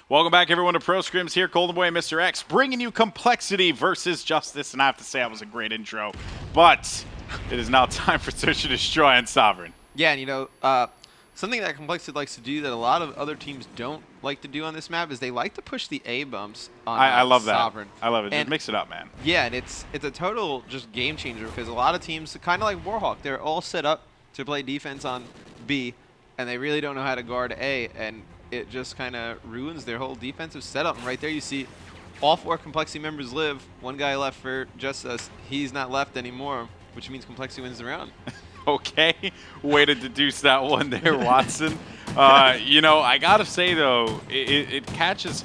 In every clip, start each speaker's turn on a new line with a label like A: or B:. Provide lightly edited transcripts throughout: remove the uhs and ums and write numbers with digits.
A: Welcome back, everyone, to ProScrims here. Golden Boy and Mr. X bringing you complexity versus JusTus. And I have to say, that was a great intro. But it is now time for Search and Destroy and Sovereign.
B: Yeah, and something that complexity likes to do that a lot of other teams don't like to do on this map is they like to push the A bumps on
A: I love
B: Sovereign.
A: that. I love it.
B: And
A: just mix it up, man.
B: yeah, and it's a total just game changer because a lot of teams, kind of like Warhawk, they're all set up to play defense on B, and they really don't know how to guard A, and it just kind of ruins their whole defensive setup. And right there you see all 4 complexity members live. One guy left for JusTus. He's not left anymore, which means complexity wins the round.
A: Okay, way to deduce that one there, Watson. You know, I gotta say though, it catches.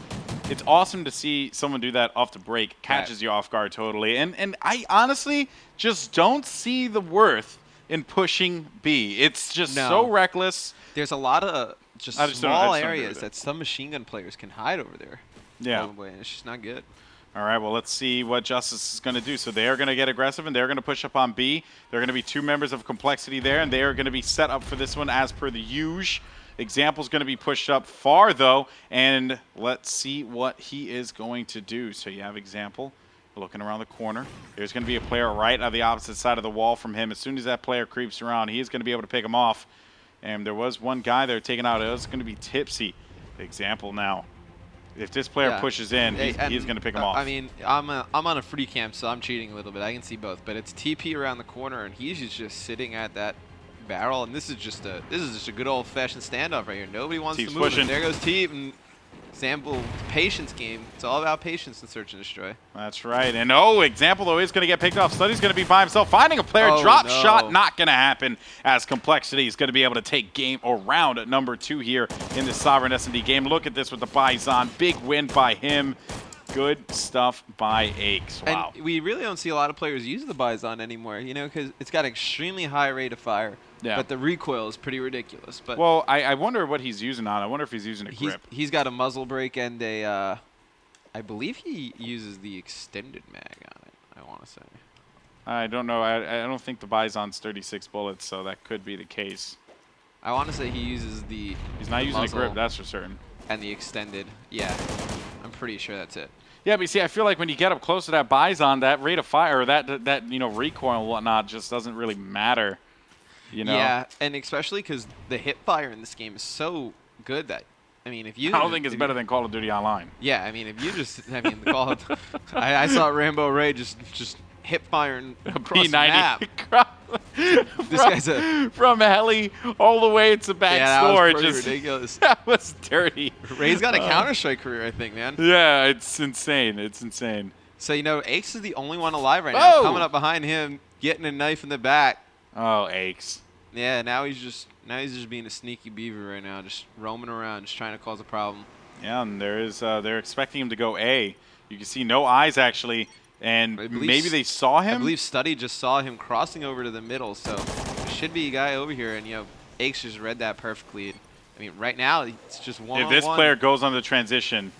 A: It's awesome to see someone do that off the break. Catches you off guard totally, and I honestly just don't see the worth in pushing B. It's just so reckless.
B: There's a lot of just small areas that some machine gun players can hide over there.
A: Yeah,
B: and it's just not good.
A: All right, well, let's see what JusTus is going to do. So they are going to get aggressive, and they're going to push up on B. There are going to be 2 members of complexity there, and they are going to be set up for this one as per the usual. Example's going to be pushed up far, though, and let's see what he is going to do. So you have Example looking around the corner. There's going to be a player right on the opposite side of the wall from him. As soon as that player creeps around, he is going to be able to pick him off. And there was one guy there taken out. It was going to be Tipsy. Example now. If this player pushes in, he's going to pick him off.
B: I mean, I'm on a free camp, so I'm cheating a little bit. I can see both, but it's TP around the corner, and he's just sitting at that barrel. And this is just a good old-fashioned standoff right here. Nobody wants to move.
A: Pushing.
B: There goes Teep, and Example, patience game. It's all about patience in Search and Destroy.
A: That's right. And Example, though, is going to get picked off. Study's going to be by himself. Finding a player, drop shot, not going to happen, as Complexity is going to be able to take game or round at number 2 here in the Sovereign S&D game. Look at this with the Bison. Big win by him. Good stuff by Aches. Wow.
B: And we really don't see a lot of players use the Bison anymore, you know, because it's got an extremely high rate of fire. Yeah. But the recoil is pretty ridiculous. But
A: well, I wonder what he's using on. I wonder if he's using a grip.
B: He's got a muzzle brake and a, I believe he uses the extended mag on it, I want to say.
A: I don't know. I don't think the Bison's 36 bullets, so that could be the case.
B: I want to say he uses the
A: He's not using a grip, that's for certain.
B: And the extended, yeah. I'm pretty sure that's it.
A: Yeah, but you see, I feel like when you get up close to that Bison, that rate of fire, that you know, recoil and whatnot just doesn't really matter. You know?
B: Yeah, and especially because the hip fire in this game is so good that, I mean, if you...
A: I don't think it's better than Call of Duty Online.
B: Yeah, I mean, if you just... I mean, the Call of... I saw Rambo Ray just hip firing across the map. This guy's
A: from heli all the way to back storage.
B: That was pretty ridiculous.
A: That was dirty.
B: Ray's got a Counter-Strike career, I think, man.
A: Yeah, it's insane. It's insane.
B: So, you know, Aches is the only one alive right now. Coming up behind him, getting a knife in the back.
A: Oh, Aches.
B: Yeah, now he's just being a sneaky beaver right now, just roaming around, just trying to cause a problem.
A: Yeah, and they're expecting him to go A. You can see no eyes actually, and maybe they saw him.
B: I believe Study just saw him crossing over to the middle, so there should be a guy over here, and you know, Aches just read that perfectly. I mean, right now it's just one-on-one.
A: If this player goes on the transition.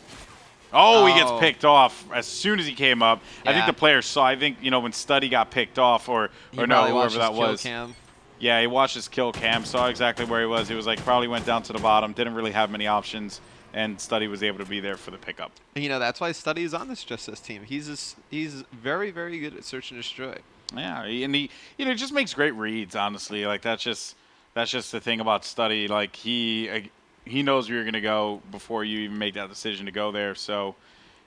A: Oh, he gets picked off as soon as he came up. Yeah. I think the player saw. I think, you know, when Study got picked off, or no, whoever that was.
B: Cam.
A: Yeah, he watched his kill cam, saw exactly where he was. He was like, probably went down to the bottom, didn't really have many options, and Study was able to be there for the pickup.
B: And, you know, that's why Study is on this JusTus team. He's very, very good at search and destroy.
A: Yeah, and he, you know, just makes great reads. Honestly, like that's just the thing about Study. Like he knows where you're gonna go before you even make that decision to go there. So.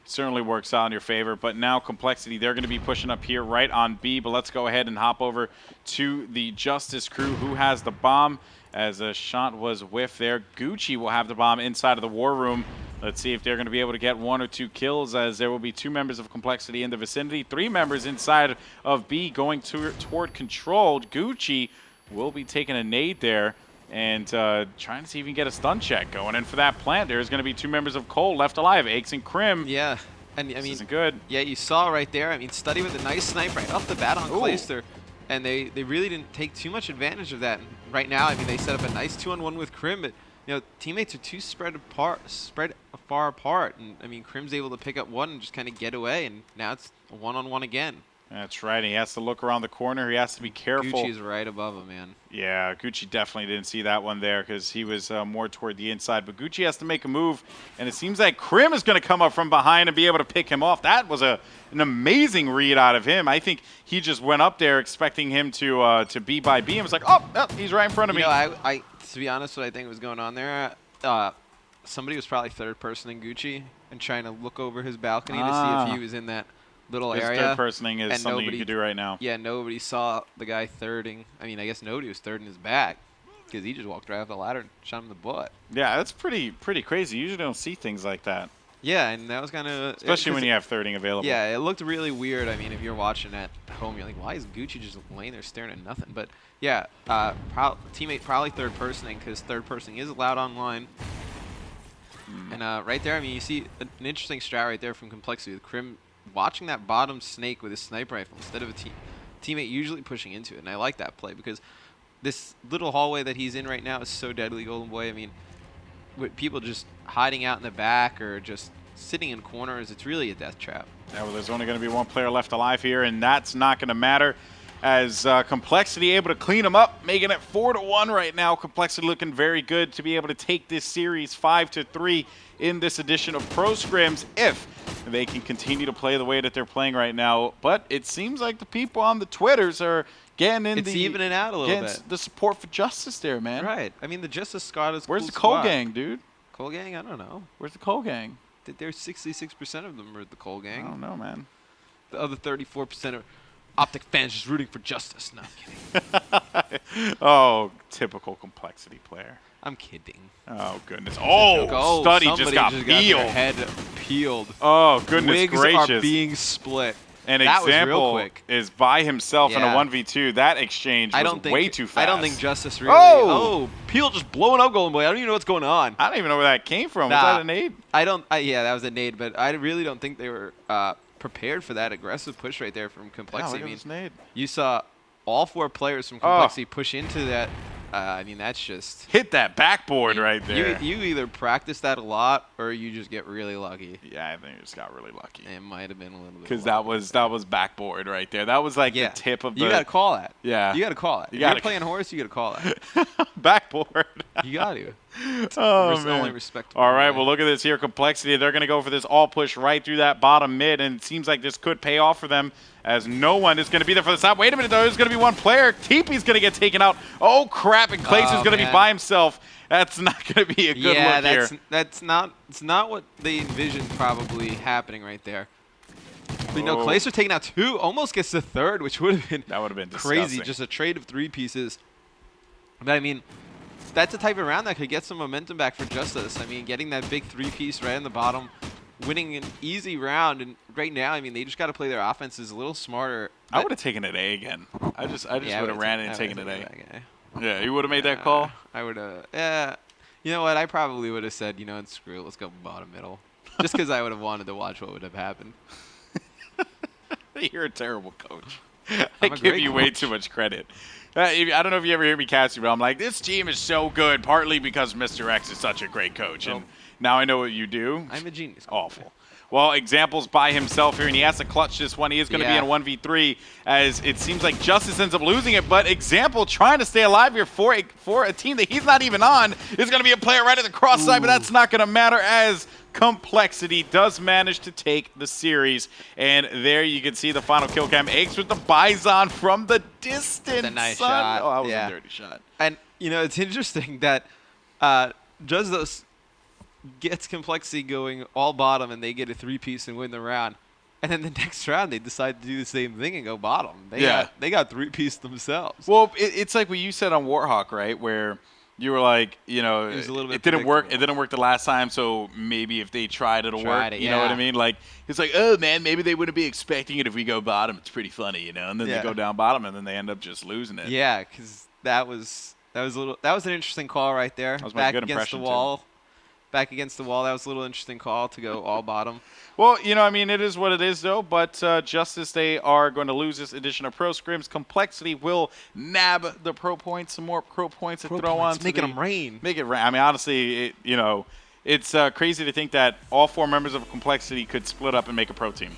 A: Certainly works out in your favor, but now Complexity, they're going to be pushing up here right on B, but let's go ahead and hop over to the JusTus crew who has the bomb as a shot was whiffed there. Gucci will have the bomb inside of the war room. Let's see if they're going to be able to get 1 or 2 kills, as there will be 2 members of Complexity in the vicinity, 3 members inside of B going toward controlled. Gucci will be taking a nade there. And trying to see if he can get a stun check going. And for that plant, there's going to be 2 members of Cole left alive, Aches and Crim.
B: Yeah. And I mean,
A: isn't good.
B: Yeah, you saw right there. I mean, Study with a nice snipe right off the bat on Clayster. And they really didn't take too much advantage of that. And right now, I mean, they set up a nice 2-on-1 with Crim. But, you know, teammates are too spread far apart. And, I mean, Crim's able to pick up one and just kind of get away. And now it's a 1-on-1 again.
A: That's right. He has to look around the corner. He has to be careful.
B: Gucci's right above him, man.
A: Yeah, Gucci definitely didn't see that one there because he was more toward the inside. But Gucci has to make a move, and it seems like Krim is going to come up from behind and be able to pick him off. That was an amazing read out of him. I think he just went up there expecting him to be by B and was like, oh, he's right in front of me.
B: You know, to be honest, what I think was going on there, somebody was probably third-personing Gucci and trying to look over his balcony to see if he was in that little area.
A: Third-personing is something you could do right now.
B: Yeah, nobody saw the guy thirding. I mean, I guess nobody was thirding his back because he just walked right off the ladder and shot him in the butt.
A: Yeah, that's pretty crazy. You usually don't see things like that.
B: Yeah, and that was kind of...
A: Especially when you have thirding available.
B: Yeah, it looked really weird. I mean, if you're watching at home, you're like, why is Gucci just laying there staring at nothing? But, yeah, teammate probably third-personing because third-personing is allowed online. And right there, I mean, you see an interesting strat right there from compLexity with Krim watching that bottom snake with his sniper rifle instead of a teammate usually pushing into it. And I like that play because this little hallway that he's in right now is so deadly, Golden Boy. I mean, with people just hiding out in the back or just sitting in corners, it's really a death trap.
A: Yeah, well, there's only going to be one player left alive here, and that's not going to matter. As compLexity able to clean them up, making it 4-1 right now. compLexity looking very good to be able to take this series 5-3 in this edition of ProScrims if they can continue to play the way that they're playing right now. But it seems like the people on the Twitters are getting in
B: evening out a little bit.
A: The support for JusTus there, man.
B: Right. I mean, the JusTus squad is
A: Where's
B: cool
A: the Cole
B: squad.
A: gang, dude?
B: Cole gang? I don't know.
A: Where's the Cole gang?
B: There's 66% of them are the Cole gang.
A: I don't know, man.
B: The other 34% are Optic fans just rooting for JusTus. No, I'm kidding.
A: Oh, typical compLexity player.
B: I'm kidding.
A: Oh, goodness. Oh, Study just got peeled.
B: Their head peeled.
A: Oh, goodness
B: Wigs
A: gracious.
B: are being split.
A: And
B: that was real
A: Example
B: quick.
A: is by himself in a
B: Yeah.
A: 1v2. That exchange was way too fast.
B: I don't think JusTus really.
A: Oh!
B: Peel just blowing up Golden Boy. I don't even know what's going on.
A: I don't even know where that came from.
B: Nah,
A: Was that a nade?
B: Yeah, that was a nade, but I really don't think they were prepared for that aggressive push right there from compLexity.
A: Yeah, look
B: I
A: at
B: mean,
A: this nade.
B: you saw all 4 players from compLexity push into that. I mean, that's just
A: Hit that backboard right there.
B: You either practice that a lot or you just get really lucky.
A: Yeah, I think we just got really lucky.
B: It might have been a little bit.
A: Because that was backboard right there. That was like the tip of the.
B: You got to call that.
A: Yeah.
B: You got to call it. If you're playing horse, you got to call that.
A: Backboard.
B: You got to.
A: Oh,
B: Only
A: man.
B: respectable.
A: All right, well, look at this here. compLexity, they're going to go for this all push right through that bottom mid, and it seems like this could pay off for them as no one is going to be there for the stop. Wait a minute, though. There's going to be one player. TP's going to get taken out. Oh, crap, and Clayton's going to be by himself. That's not going to be a good look here.
B: That's not what they envisioned probably happening right there. But, Clayster taking out 2, almost gets the 3rd, which would have been crazy.
A: Disgusting.
B: Just a trade of 3 pieces. But I mean, that's a type of round that could get some momentum back for JusTus. I mean, getting that big 3-piece right in the bottom, winning an easy round, and right now, I mean, they just got to play their offenses a little smarter.
A: I would have taken it A again. I just would have ran in and taken it A.
B: A.
A: Yeah, you would have made that call?
B: I would have. Yeah. You know what? I probably would have said, screw it, let's go bottom middle. Just because I would have wanted to watch what would have happened.
A: You're a terrible coach. I give you way too much credit. I don't know if you ever hear me cast you, but I'm like, this team is so good, partly because Mr. X is such a great coach. And now I know what you do.
B: I'm a genius.
A: Awful. Well, Example's by himself here, and he has to clutch this one. He is going to be in a 1v3, as it seems like JusTus ends up losing it. But Example, trying to stay alive here for a team that he's not even on, is going to be a player right at the cross side, but that's not going to matter as compLexity does manage to take the series. And there you can see the final kill cam. Eggs with the Bison from the distance.
B: That's a nice shot.
A: Oh, that was a dirty shot.
B: And, it's interesting that JusTus gets compLexity going all bottom, and they get a 3-piece and win the round. And then the next round, they decide to do the same thing and go bottom. They got 3-piece themselves.
A: Well, it's like what you said on Warhawk, right? Where you were like, it didn't work. It didn't work the last time, so maybe if they tried, it'll work. You know what I mean? Like, it's like, oh man, maybe they wouldn't be expecting it if we go bottom. It's pretty funny, And then they go down bottom, and then they end up just losing it.
B: Yeah, because that was an interesting call right there.
A: That was my good impression too.
B: Back against the wall. That was a little interesting call to go all bottom.
A: Well, it is what it is, though. But JusTus, they are going to lose this edition of ProScrims. compLexity will nab the pro points, some more pro points to throw on.
B: Making them rain.
A: Make it rain. I mean, honestly, it's crazy to think that all 4 members of compLexity could split up and make a pro team.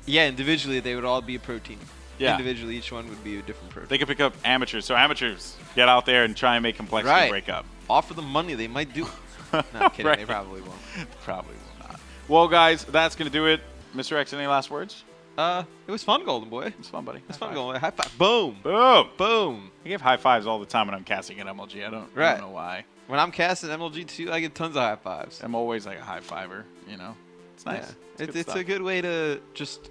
B: Yeah, individually they would all be a pro team.
A: Yeah.
B: Individually, each one would be a different pro team.
A: They could pick up amateurs. So amateurs, get out there and try and make complexity
B: Right.
A: break up.
B: Offer them money, they might do. No, I'm kidding.
A: Right.
B: They probably won't.
A: Probably will not. Well, guys, that's going to do it. Mr. X, any last words?
B: It was fun, Golden Boy.
A: It's fun, buddy.
B: It's fun, Golden Boy. High five. Boom.
A: Boom.
B: Boom.
A: I give high fives all the time when I'm casting at MLG. I don't know why.
B: When I'm casting MLG2, I get tons of high fives.
A: I'm always like a high fiver, you know? It's nice.
B: Yeah. It's
A: stuff.
B: a good way to just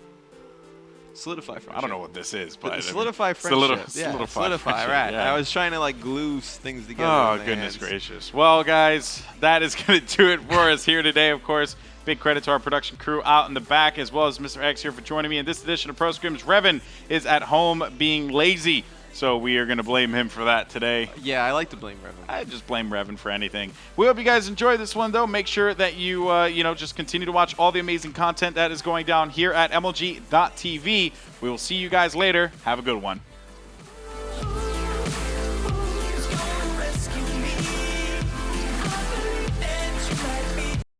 B: solidify friendship.
A: I don't know what this is, but
B: solidify friendship.
A: Solidify
B: friendship, right.
A: yeah.
B: I was trying to like glue things together.
A: Oh,
B: with my
A: goodness
B: hands.
A: gracious. Well, guys, that is going to do it for us here today, of course. Big credit to our production crew out in the back, as well as Mr. X here for joining me in this edition of ProScrims. Revan is at home being lazy, so we are going to blame him for that today.
B: Yeah, I like to blame Revan.
A: I just blame Revan for anything. We hope you guys enjoyed this one, though. Make sure that you, just continue to watch all the amazing content that is going down here at MLG.tv. We will see you guys later. Have a good one.